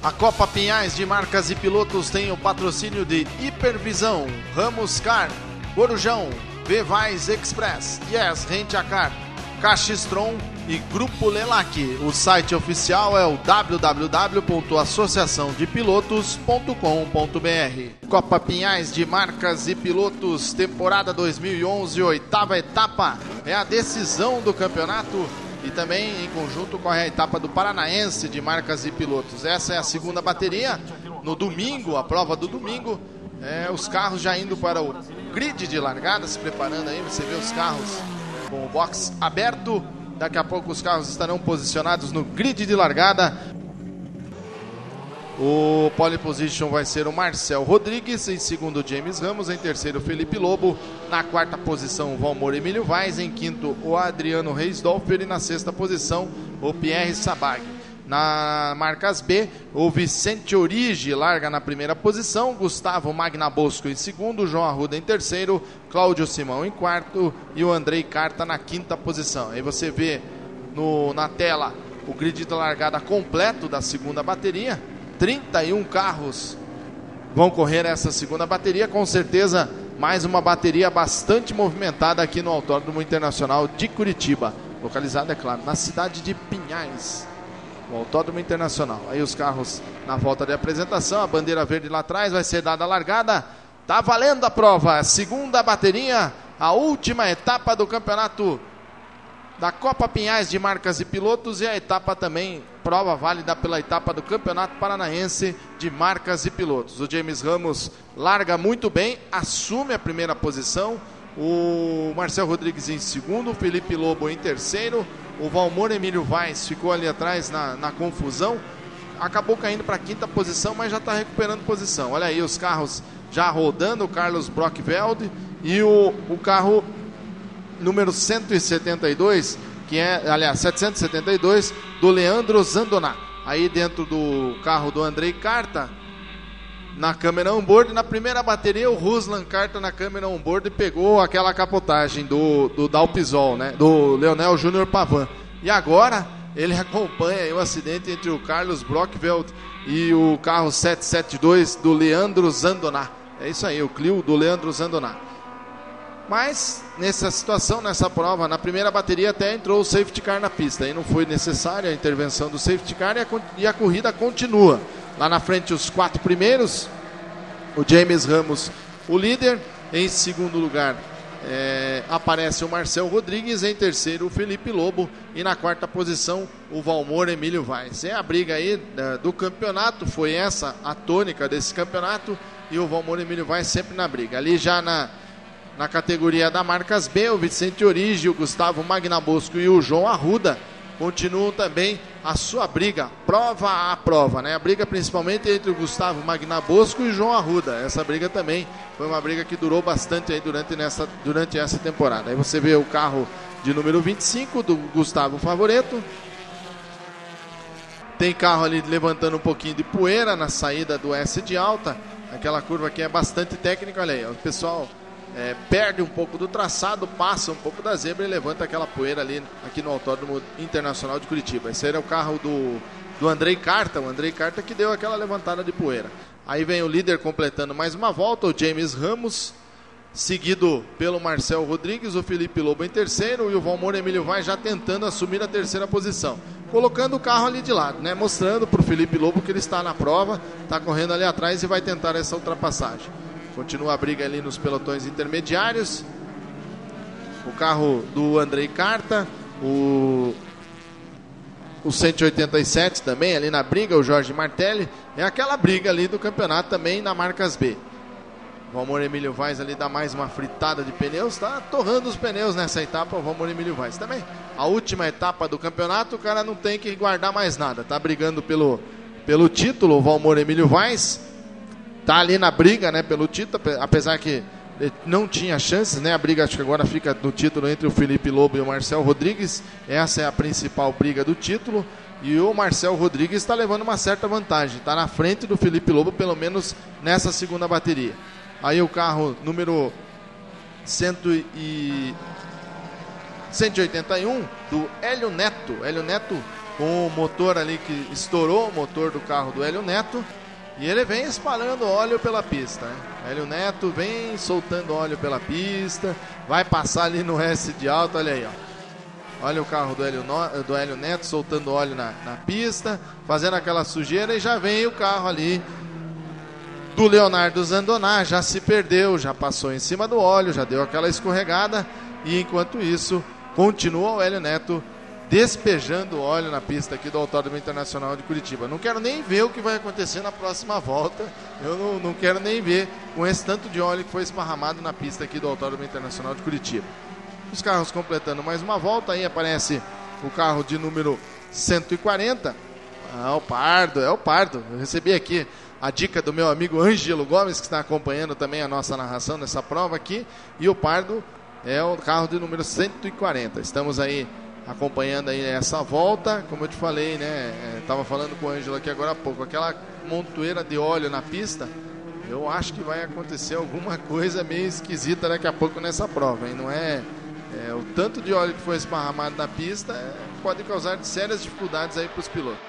A Copa Pinhais de Marcas e Pilotos tem o patrocínio de Hipervisão, Ramos Car, Corujão, Vevais Express, Yes Rent a Car, Caixistron e Grupo Lelac. O site oficial é o www.associaçãodepilotos.com.br. Copa Pinhais de Marcas e Pilotos, temporada 2011, oitava etapa, é a decisão do campeonato. E também em conjunto corre a etapa do Paranaense de Marcas e Pilotos. Essa é a segunda bateria. No domingo, a prova do domingo, os carros já indo para o grid de largada, se preparando aí. Você vê os carros com o box aberto. Daqui a pouco os carros estarão posicionados no grid de largada. O pole position vai ser o Marcel Rodrigues, em segundo James Ramos, em terceiro Felipe Lobo, na quarta posição o Valmor Emílio Vaz, em quinto o Adriano Reisdorfer e na sexta posição o Pierre Sabag. Na Marcas B, o Vicente Origi larga na primeira posição, Gustavo Magnabosco em segundo, João Arruda em terceiro, Cláudio Simão em quarto e o Andrei Carta na quinta posição. Aí você vê na tela o grid de largada completo da segunda bateria. 31 carros vão correr essa segunda bateria, com certeza mais uma bateria bastante movimentada aqui no Autódromo Internacional de Curitiba, localizado, é claro, na cidade de Pinhais, o Autódromo Internacional. Aí os carros na volta de apresentação, a bandeira verde lá atrás, vai ser dada a largada, tá valendo a prova, segunda bateria, a última etapa do campeonato da Copa Pinhais de Marcas e Pilotos e a etapa também, prova válida pela etapa do Campeonato Paranaense de Marcas e Pilotos. O James Ramos larga muito bem, assume a primeira posição, o Marcel Rodrigues em segundo, o Felipe Lobo em terceiro, o Valmor Emílio Vaz ficou ali atrás na confusão, acabou caindo para a quinta posição, mas já está recuperando posição. Olha aí os carros já rodando, o Carlos Brockveld e o carro número 172, que é, aliás, 772, do Leandro Zandoná. Aí dentro do carro do Andrei Carta, na câmera on-board, na primeira bateria, o Ruslan Carta na câmera on-board pegou aquela capotagem do Dalpisol, né? Do Leonel Júnior Pavan. E agora ele acompanha o acidente entre o Carlos Brockveld e o carro 772 do Leandro Zandoná. É isso aí, o Clio do Leandro Zandoná. Mas nessa situação, nessa prova, na primeira bateria até entrou o safety car na pista. Aí não foi necessária a intervenção do safety car e a corrida continua. Lá na frente os quatro primeiros, o James Ramos, o líder. Em segundo lugar aparece o Marcel Rodrigues, em terceiro o Felipe Lobo e na quarta posição o Valmor Emílio Vaz. É a briga aí do campeonato, foi essa a tônica desse campeonato e o Valmor Emílio Vaz sempre na briga. Ali já na categoria da Marcas B, o Vicente Origi, o Gustavo Magnabosco e o João Arruda continuam também a sua briga, prova a prova, né? A briga principalmente entre o Gustavo Magnabosco e o João Arruda. Essa briga também foi uma briga que durou bastante aí durante essa temporada. Aí você vê o carro de número 25 do Gustavo Favoreto. Tem carro ali levantando um pouquinho de poeira na saída do S de alta. Aquela curva aqui é bastante técnica, olha aí, o pessoal perde um pouco do traçado, passa um pouco da zebra e levanta aquela poeira ali aqui no Autódromo Internacional de Curitiba. Esse era o carro do Andrei Carta, o Andrei Carta que deu aquela levantada de poeira. Aí vem o líder completando mais uma volta, o James Ramos, seguido pelo Marcel Rodrigues, o Felipe Lobo em terceiro e o Valmor Emílio vai já tentando assumir a terceira posição, colocando o carro ali de lado, né? Mostrando para o Felipe Lobo que ele está na prova, está correndo ali atrás e vai tentar essa ultrapassagem. Continua a briga ali nos pelotões intermediários. O carro do Andrei Carta, o 187 também ali na briga, o Jorge Martelli. É aquela briga ali do campeonato também na Marcas B. O Valmor Emílio Vaz ali dá mais uma fritada de pneus, está torrando os pneus nessa etapa o Valmor Emílio Vaz. Também a última etapa do campeonato, o cara não tem que guardar mais nada. Está brigando pelo título o Valmor Emílio Vaz. Tá ali na briga, né, pelo título, apesar que não tinha chances, né? A briga acho que agora fica no título entre o Felipe Lobo e o Marcel Rodrigues. Essa é a principal briga do título. E o Marcel Rodrigues está levando uma certa vantagem. Está na frente do Felipe Lobo, pelo menos nessa segunda bateria. Aí o carro número 181 do Hélio Neto. Hélio Neto com o motor ali que estourou, o motor do carro do Hélio Neto. E ele vem espalhando óleo pela pista, né? Hélio Neto vem soltando óleo pela pista, vai passar ali no S de alto, olha aí, ó. Olha o carro do Hélio Neto soltando óleo na pista, fazendo aquela sujeira, e já vem o carro ali do Leonardo Zandoná, já se perdeu, já passou em cima do óleo, já deu aquela escorregada, e enquanto isso, continua o Hélio Neto despejando óleo na pista aqui do Autódromo Internacional de Curitiba. Não quero nem ver o que vai acontecer na próxima volta. Eu não quero nem ver com esse tanto de óleo que foi esparramado na pista aqui do Autódromo Internacional de Curitiba. Os carros completando mais uma volta. Aí aparece o carro de número 140. Ah, o Pardo, é o Pardo. Eu recebi aqui a dica do meu amigo Ângelo Gomes, que está acompanhando também a nossa narração nessa prova aqui. E o Pardo é o carro de número 140. Estamos aí acompanhando aí essa volta, como eu te falei, né? Tava falando com o Ângelo aqui agora há pouco, aquela montoeira de óleo na pista, eu acho que vai acontecer alguma coisa meio esquisita daqui a pouco nessa prova, hein? Não é o tanto de óleo que foi esparramado na pista, pode causar sérias dificuldades aí para os pilotos.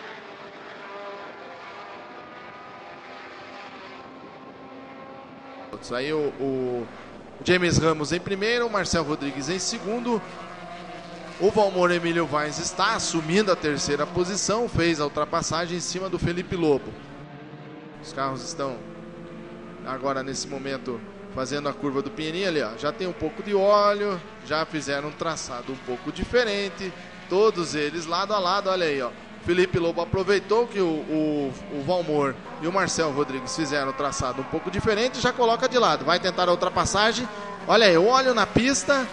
Aí o James Ramos em primeiro, o Marcel Rodrigues em segundo. O Valmor Emílio Vaz está assumindo a terceira posição, fez a ultrapassagem em cima do Felipe Lobo. Os carros estão agora nesse momento fazendo a curva do Pinheirinho ali, ó. Já tem um pouco de óleo, já fizeram um traçado um pouco diferente, todos eles lado a lado, olha aí, ó. Felipe Lobo aproveitou que o Valmor e o Marcel Rodrigues fizeram o traçado um pouco diferente e já coloca de lado, vai tentar a ultrapassagem, olha aí, o óleo na pista.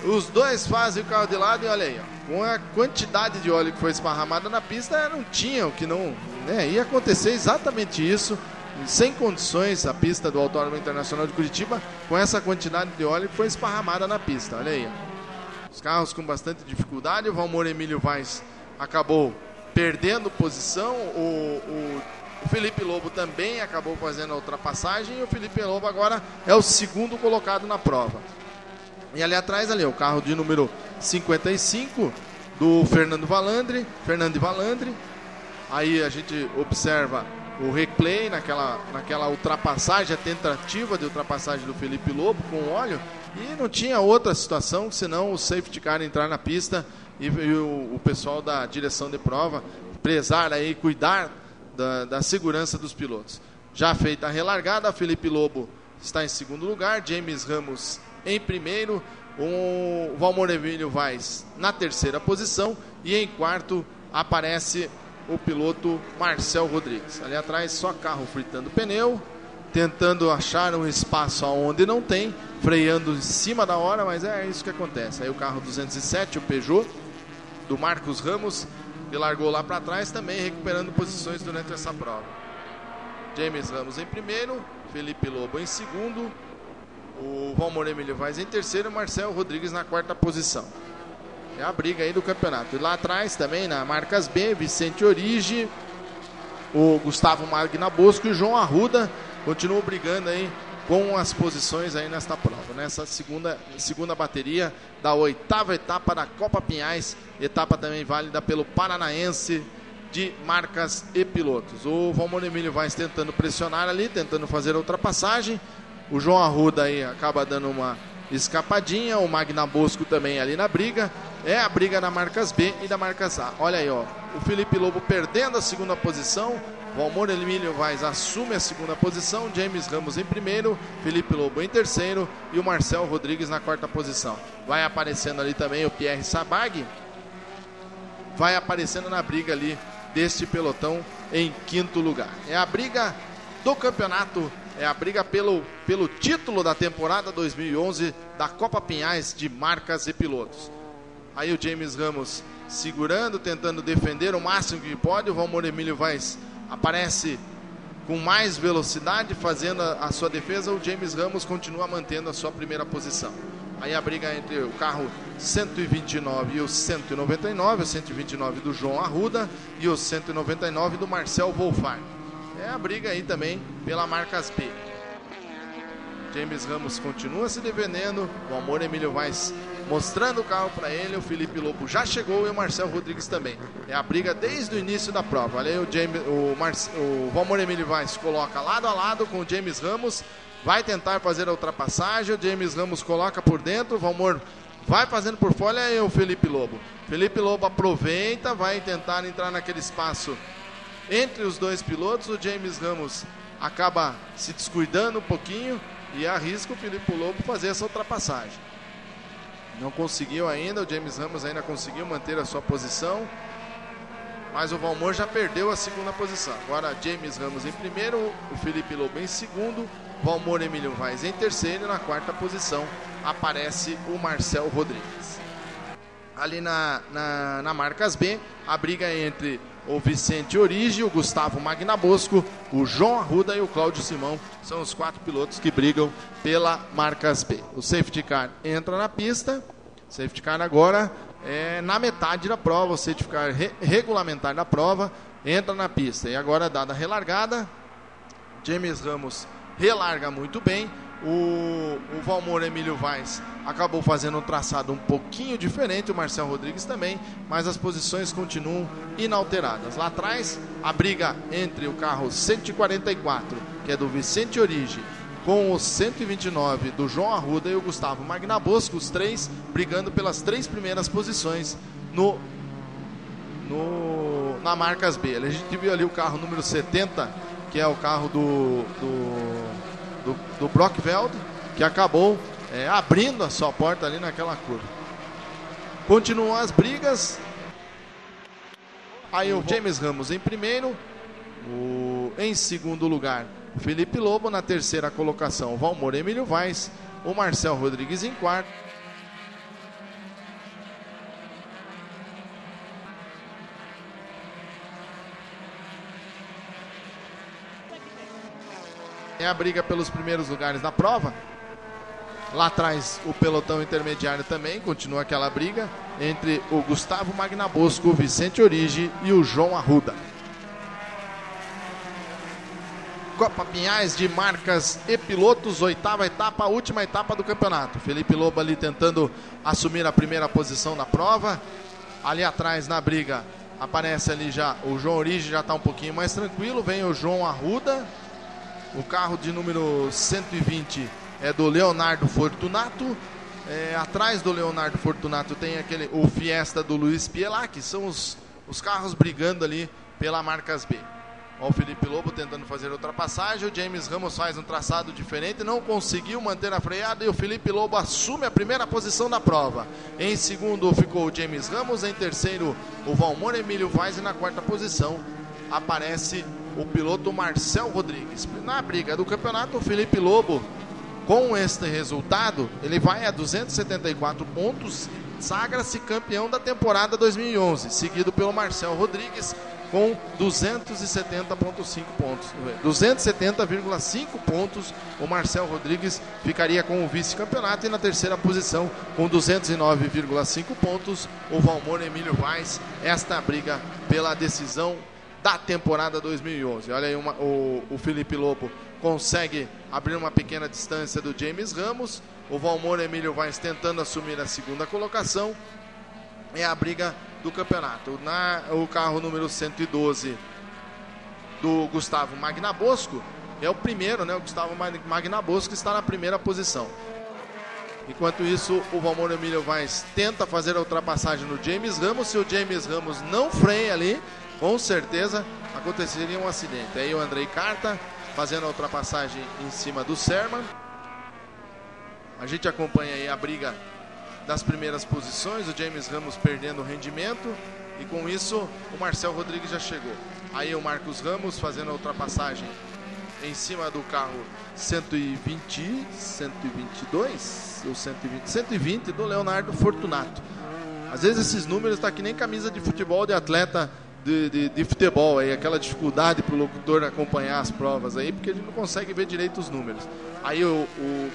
Os dois fazem o carro de lado e olha aí, ó, com a quantidade de óleo que foi esparramada na pista, não tinha o que não, né, ia acontecer exatamente isso, sem condições a pista do Autódromo Internacional de Curitiba, com essa quantidade de óleo que foi esparramada na pista, olha aí, ó. Os carros com bastante dificuldade, o Valmor Emílio Vaz acabou perdendo posição, o Felipe Lobo também acabou fazendo a ultrapassagem e o Felipe Lobo agora é o segundo colocado na prova. E ali atrás, ali, o carro de número 55 do Fernando Valandri. Aí a gente observa o replay naquela ultrapassagem, a tentativa de ultrapassagem do Felipe Lobo com óleo. E não tinha outra situação senão o safety car entrar na pista e o pessoal da direção de prova prezar aí, cuidar da segurança dos pilotos. Já feita a relargada, Felipe Lobo está em segundo lugar, James Ramos em primeiro, o Valmor Emílio Vaz na terceira posição e em quarto aparece o piloto Marcel Rodrigues. Ali atrás só carro fritando pneu, tentando achar um espaço onde não tem, freando em cima da hora, mas é isso que acontece. Aí o carro 207, o Peugeot do Marcos Ramos, que largou lá para trás também, recuperando posições durante essa prova. James Ramos em primeiro, Felipe Lobo em segundo, o Valmor Emílio Vaz em terceiro, Marcel Rodrigues na quarta posição. É a briga aí do campeonato. E lá atrás também, na Marcas B, Vicente Origi, o Gustavo Magna Bosco e o João Arruda continuam brigando aí com as posições aí nesta prova, nessa segunda bateria da oitava etapa da Copa Pinhais, etapa também válida pelo Paranaense de Marcas e Pilotos. O Valmor Emílio Vaz tentando pressionar ali, tentando fazer a ultrapassagem. O João Arruda aí acaba dando uma escapadinha, o Magna Bosco também ali na briga. É a briga da Marcas B e da Marcas A. Olha aí, ó, o Felipe Lobo perdendo a segunda posição, Valmor Emílio Vaz assume a segunda posição, James Ramos em primeiro, Felipe Lobo em terceiro e o Marcel Rodrigues na quarta posição. Vai aparecendo ali também o Pierre Sabag, vai aparecendo na briga ali deste pelotão em quinto lugar. É a briga do campeonato, é a briga pelo título da temporada 2011 da Copa Pinhais de Marcas e Pilotos. Aí o James Ramos segurando, tentando defender o máximo que pode. O Valmor Emílio Vaz aparece com mais velocidade, fazendo a sua defesa. O James Ramos continua mantendo a sua primeira posição. Aí a briga entre o carro 129 e o 199, o 129 do João Arruda e o 199 do Marcel Wolfart. É a briga aí também pela Marcas B. James Ramos continua se defendendo. O Valmor Emílio Vaz mostrando o carro para ele. O Felipe Lobo já chegou e o Marcel Rodrigues também. É a briga desde o início da prova. Olha aí o Valmor Emílio Vaz coloca lado a lado com o James Ramos. Vai tentar fazer a ultrapassagem. O James Ramos coloca por dentro. O Valmor vai fazendo por fora. Olha aí o Felipe Lobo. Felipe Lobo aproveita, vai tentar entrar naquele espaço entre os dois pilotos. O James Ramos acaba se descuidando um pouquinho e arrisca o Felipe Lobo fazer essa ultrapassagem. Não conseguiu ainda, o James Ramos ainda conseguiu manter a sua posição, mas o Valmor já perdeu a segunda posição. Agora James Ramos em primeiro, o Felipe Lobo em segundo, Valmor Emílio Vaz em terceiro e na quarta posição aparece o Marcel Rodrigues. Ali na Marcas B, a briga entre o Vicente Origi, o Gustavo Magnabosco, o João Arruda e o Cláudio Simão são os 4 pilotos que brigam pela Marcas B. O safety car entra na pista. Safety car agora é na metade da prova. O safety car regulamentar da prova entra na pista. E agora, dada a relargada, James Ramos relarga muito bem. O Valmor Emílio Vaz acabou fazendo um traçado um pouquinho diferente, o Marcel Rodrigues também, mas as posições continuam inalteradas. Lá atrás, a briga entre o carro 144, que é do Vicente Origi, com o 129 do João Arruda e o Gustavo Magnabosco, os três brigando pelas 3 primeiras posições na Marcas B. A gente viu ali o carro número 70, que é o carro do Brockveld, que acabou abrindo a sua porta ali naquela curva. Continuam as brigas. Aí o James Ramos em primeiro, em segundo lugar o Felipe Lobo, na terceira colocação o Valmor Emílio Vaz, o Marcel Rodrigues em quarto. É a briga pelos primeiros lugares da prova. Lá atrás o pelotão intermediário também continua aquela briga entre o Gustavo Magnabosco, o Vicente Origi e o João Arruda. Copa Pinhais de Marcas e Pilotos, 8ª etapa, última etapa do campeonato. Felipe Lobo ali tentando assumir a primeira posição da prova. Ali atrás na briga aparece ali já o João Origi, já está um pouquinho mais tranquilo. Vem o João Arruda. O carro de número 120 é do Leonardo Fortunato. Atrás do Leonardo Fortunato tem o Fiesta do Luiz Piela, que são os carros brigando ali pela Marcas B. Ó, o Felipe Lobo tentando fazer a ultrapassagem. O James Ramos faz um traçado diferente, não conseguiu manter a freada e o Felipe Lobo assume a primeira posição da prova. Em segundo ficou o James Ramos, em terceiro o Valmor Emílio Vaz e na quarta posição aparece o piloto Marcel Rodrigues. Na briga do campeonato, o Felipe Lobo, com este resultado, ele vai a 274 pontos, sagra-se campeão da temporada 2011, seguido pelo Marcel Rodrigues com 270,5 pontos. 270,5 pontos. O Marcel Rodrigues ficaria com o vice-campeonato e na terceira posição com 209,5 pontos o Valmor Emílio Vaz. Esta é a briga pela decisão da temporada 2011. Olha aí, o Felipe Lobo consegue abrir uma pequena distância do James Ramos. O Valmor Emílio Vaz tentando assumir a segunda colocação. É a briga do campeonato. O carro número 112 do Gustavo Magnabosco é o primeiro, né? O Gustavo Magnabosco está na primeira posição. Enquanto isso, o Valmor Emílio Vaz tenta fazer a ultrapassagem no James Ramos. Se o James Ramos não freia ali, com certeza aconteceria um acidente. Aí o Andrei Carta fazendo a ultrapassagem em cima do Serman. A gente acompanha aí a briga das primeiras posições, o James Ramos perdendo o rendimento e com isso o Marcel Rodrigues já chegou. Aí o Marcos Ramos fazendo a ultrapassagem em cima do carro 120 do Leonardo Fortunato. Às vezes esses números tá que nem camisa de futebol de atleta de futebol, aí aquela dificuldade para o locutor acompanhar as provas aí, porque ele não consegue ver direito os números. Aí o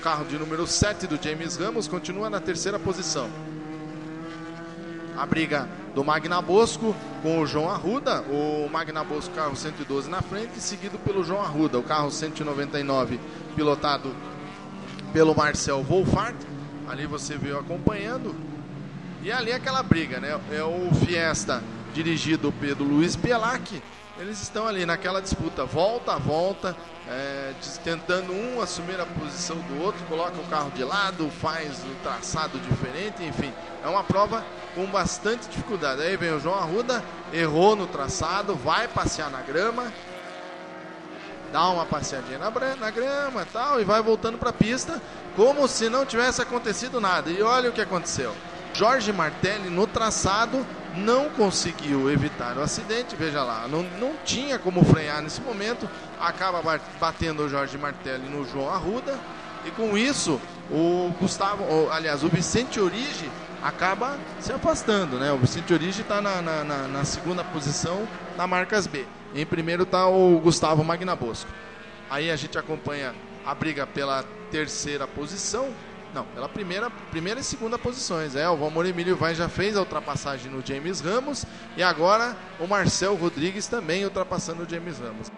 carro de número 7 do James Ramos continua na terceira posição. A briga do Magnabosco com o João Arruda. O Magnabosco, carro 112 na frente, seguido pelo João Arruda. O carro 199, pilotado pelo Marcel Wolfart. Ali você veio acompanhando. E ali aquela briga, né? É o Fiesta dirigido pelo Luiz Bielac. Eles estão ali naquela disputa, volta a volta, tentando um assumir a posição do outro, coloca o carro de lado, faz um traçado diferente, enfim. É uma prova com bastante dificuldade. Aí vem o João Arruda, errou no traçado, vai passear na grama, dá uma passeadinha na grama e tal, e vai voltando para a pista, como se não tivesse acontecido nada. E olha o que aconteceu. Jorge Martelli no traçado não conseguiu evitar o acidente, veja lá, não tinha como frear nesse momento, acaba batendo o Jorge Martelli no João Arruda, e com isso o Vicente Origi acaba se afastando, né? O Vicente Origi está na segunda posição na Marcas B, em primeiro está o Gustavo Magnabosco. Aí a gente acompanha a briga pela terceira posição. Não, pela primeira e segunda posições. O Valmor Emílio Vaz já fez a ultrapassagem no James Ramos. E agora o Marcel Rodrigues também ultrapassando o James Ramos.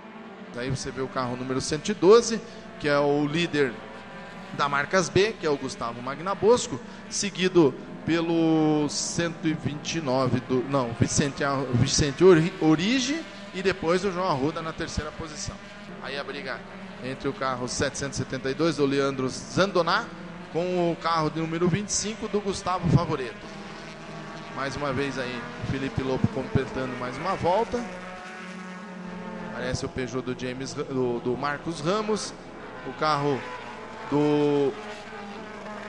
Aí você vê o carro número 112, que é o líder da Marcas B, que é o Gustavo Magnabosco, seguido pelo 129 Vicente Origi, e depois o João Arruda na terceira posição. Aí a briga entre o carro 772 do Leandro Zandoná com o carro de número 25 do Gustavo Favoreto. Mais uma vez aí o Felipe Lobo completando mais uma volta. Parece o Peugeot do Marcos Ramos. O carro do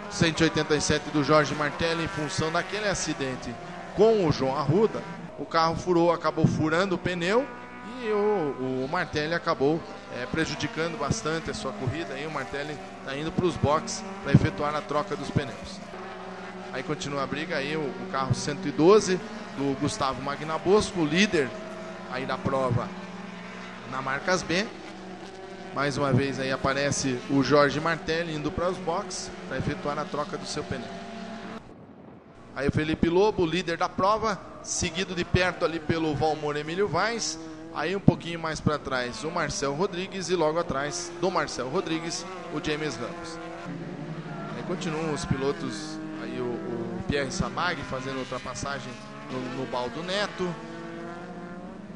187 do Jorge Martelli, em função daquele acidente com o João Arruda, o carro acabou furando o pneu, e o Martelli acabou prejudicando bastante a sua corrida. Aí o Martelli está indo para os boxes para efetuar a troca dos pneus. Aí continua a briga, aí o carro 112 do Gustavo Magnabosco, o líder aí da prova na Marcas B. Mais uma vez aí aparece o Jorge Martelli indo para os boxes para efetuar a troca do seu pneu. Aí o Felipe Lobo, líder da prova, seguido de perto ali pelo Valmor Emílio Vaz. Aí um pouquinho mais para trás o Marcel Rodrigues, e logo atrás do Marcel Rodrigues o James Ramos. Aí continuam os pilotos, aí o Pierre Sabag fazendo ultrapassagem no Baldo Neto.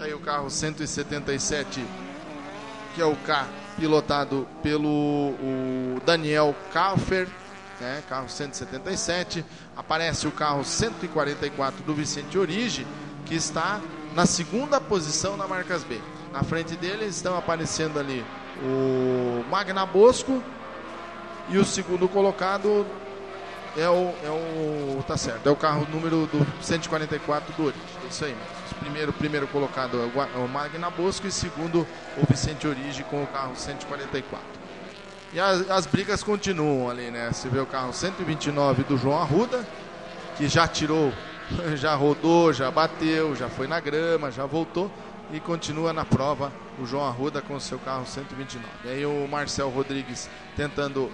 Aí o carro 177, que é o K, pilotado pelo Daniel Kaufer, né? Carro 177. Aparece o carro 144 do Vicente Origi, que está na segunda posição na Marcas B. Na frente dele estão aparecendo ali o Magnabosco, e o segundo colocado é o carro número do 144 do Origi. É isso aí mesmo. Primeiro colocado é o Magnabosco, e segundo o Vicente Origi com o carro 144. E as brigas continuam ali, né? Você vê o carro 129 do João Arruda, que já tirou, já rodou, já bateu, já foi na grama, já voltou, e continua na prova o João Arruda com o seu carro 129. E aí o Marcel Rodrigues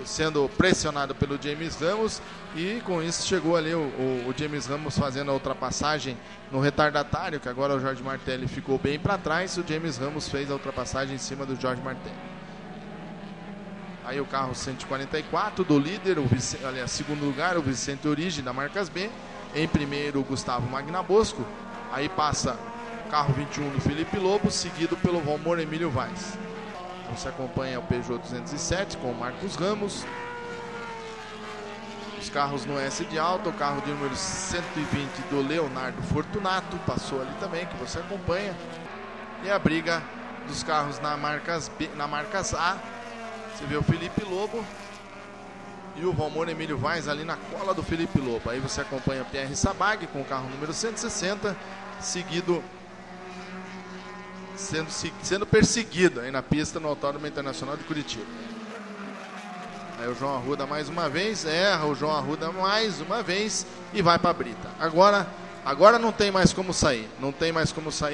sendo pressionado pelo James Ramos, e com isso chegou ali o James Ramos fazendo a ultrapassagem no retardatário, que agora o Jorge Martelli ficou bem para trás. O James Ramos fez a ultrapassagem em cima do Jorge Martelli. Aí o carro 144 do líder, segundo lugar, o Vicente Origi da Marcas B. Em primeiro, o Gustavo Magnabosco. Aí passa o carro 21 do Felipe Lobo, seguido pelo Valmor Emílio Vaz. Você acompanha o Peugeot 207 com o Marcos Ramos. Os carros no S de alta, o carro de número 120 do Leonardo Fortunato passou ali também, que você acompanha. E a briga dos carros na Marcas A. Você vê o Felipe Lobo e o Valmor Emílio Vaz ali na cola do Felipe Lobo. Aí você acompanha o Pierre Sabag com o carro número 160, seguido, sendo perseguido aí na pista no Autódromo Internacional de Curitiba. Aí o João Arruda mais uma vez, erra o João Arruda mais uma vez e vai para a brita. Agora não tem mais como sair,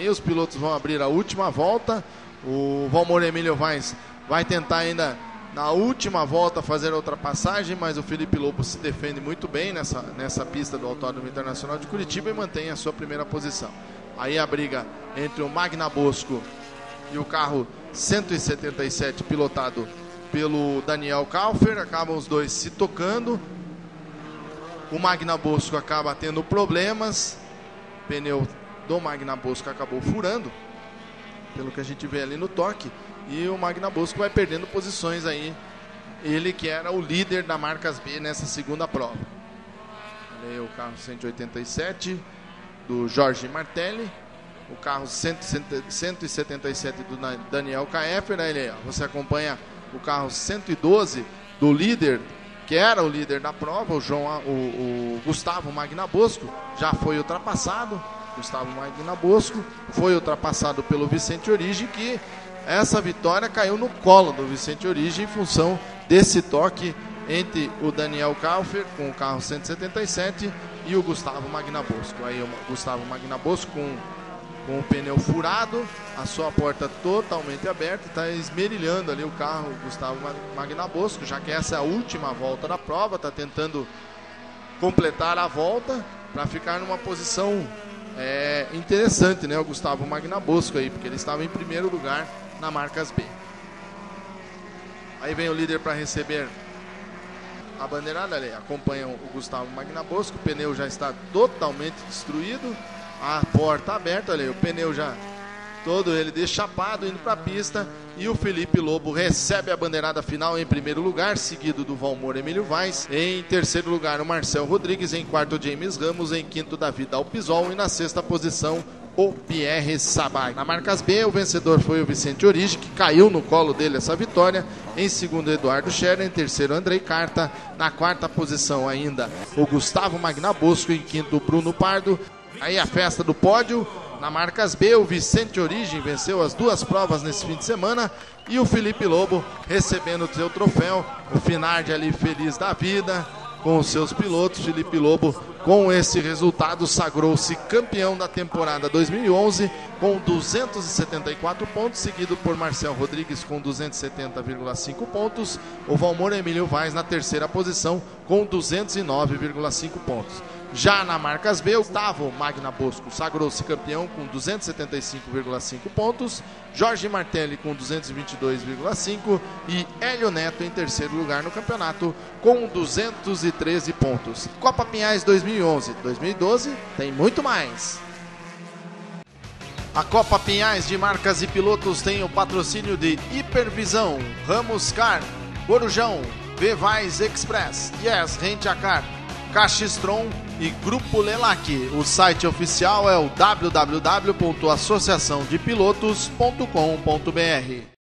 os pilotos vão abrir a última volta. O Valmor Emílio Vaz vai tentar ainda na última volta fazer a ultrapassagem, mas o Felipe Lobo se defende muito bem nessa pista do Autódromo Internacional de Curitiba e mantém a sua primeira posição. Aí a briga entre o Magnabosco e o carro 177 pilotado pelo Daniel Kaufer, acabam os dois se tocando. O Magnabosco acaba tendo problemas, o pneu do Magnabosco acabou furando, pelo que a gente vê ali no toque, e o Magnabosco vai perdendo posições aí, ele que era o líder da Marcas B nessa segunda prova. Ali o carro 187 do Jorge Martelli, o carro 177 do Daniel Kaufer, né? Você acompanha o carro 112 do líder, que era o líder da prova, o Gustavo Magnabosco, já foi ultrapassado. Gustavo Magnabosco foi ultrapassado pelo Vicente Origi, que essa vitória caiu no colo do Vicente Origi em função desse toque entre o Daniel Kaufer com o carro 177 e o Gustavo Magnabosco. Aí o Gustavo Magnabosco com o pneu furado, a sua porta totalmente aberta, está esmerilhando ali o carro, o Gustavo Magnabosco, já que essa é a última volta da prova, está tentando completar a volta para ficar numa posição interessante, né, o Gustavo Magnabosco aí, porque ele estava em primeiro lugar na Marcas B. Aí vem o líder para receber a bandeirada, ali acompanham o Gustavo Magnabosco, o pneu já está totalmente destruído, a porta aberta, ali, o pneu já todo ele deschapado, indo para a pista, e o Felipe Lobo recebe a bandeirada final em primeiro lugar, seguido do Valmor Emílio Vaz, em terceiro lugar o Marcel Rodrigues, em quarto James Ramos, em quinto David Alpizol e na sexta posição o Pierre Sabag. Na Marcas B, o vencedor foi o Vicente Origi, que caiu no colo dele essa vitória. Em segundo, Eduardo Scherer. Em terceiro, Andrei Carta. Na quarta posição ainda, o Gustavo Magnabosco. Em quinto, o Bruno Pardo. Aí a festa do pódio. Na Marcas B, o Vicente Origi venceu as duas provas nesse fim de semana. E o Felipe Lobo recebendo o seu troféu. O Finardi ali feliz da vida com os seus pilotos. Felipe Lobo, com esse resultado, sagrou-se campeão da temporada 2011 com 274 pontos, seguido por Marcel Rodrigues com 270,5 pontos. O Valmor Emílio Vaz na terceira posição com 209,5 pontos. Já na Marcas B, o Gustavo Magnabosco sagrou-se campeão com 275,5 pontos, Jorge Martelli com 222,5 e Hélio Neto em terceiro lugar no campeonato com 213 pontos. Copa Pinhais 2011, 2012 tem muito mais. A Copa Pinhais de Marcas e Pilotos tem o patrocínio de Hipervisão, Ramos Car, Corujão, Vevais Express, Yes Rent a Car, Caxistron e Grupo Lelac. O site oficial é o www.associaçãodepilotos.com.br.